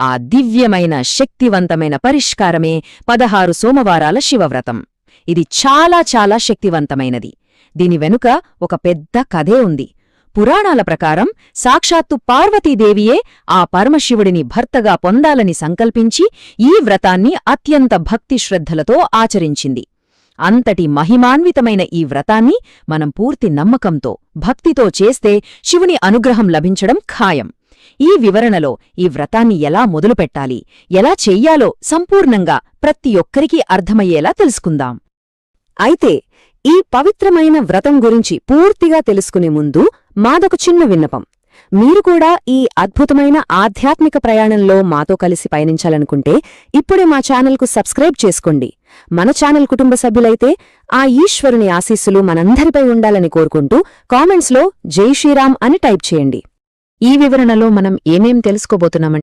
ఆ దివ్యమైన శక్తివంతమైన పరిష్కారమే 16 సోమవారాల శివవ్రతం. ఇది చాలా చాలా శక్తివంతమైనది. దీని వెనుక ఒక పెద్ద కథే ఉంది. పురాణాల ప్రకారం సాక్షాత్తు పార్వతీదేవియే ఆ పరమశివుడిని భర్తగా పొందాలని సంకల్పించి ఈ వ్రతాన్ని అత్యంత భక్తి శ్రద్ధలతో ఆచరించింది. అంతటి మహిమాన్వితమైన ఈ వ్రతాన్ని మనం పూర్తి నమ్మకంతో, భక్తితో చేస్తే శివుని అనుగ్రహం లభించడం ఖాయం. ఈ వివరణలో ఈ వ్రతాన్ని ఎలా మొదలుపెట్టాలి, ఎలా చెయ్యాలో సంపూర్ణంగా ప్రతి ఒక్కరికీ అర్థమయ్యేలా తెలుసుకుందాం. అయితే ఈ పవిత్రమైన వ్రతం గురించి పూర్తిగా తెలుసుకునే ముందు మాదొక చిన్న విన్నపం. మీరు కూడా ఈ అద్భుతమైన ఆధ్యాత్మిక ప్రయాణంలో మాతో కలిసి పయనించాలనుకుంటే ఇప్పుడే మా ఛానల్కు సబ్స్క్రైబ్ చేసుకోండి. మన ఛానల్ కుటుంబ సభ్యులైతే ఆ ఈశ్వరుని ఆశీస్సులు మనందరిపై ఉండాలని కోరుకుంటూ కామెంట్స్లో జై శ్రీరామ్ అని టైప్ చేయండి. ఈ వివరణలో మనం ఏమేం తెలుసుకోబోతున్నామంటే,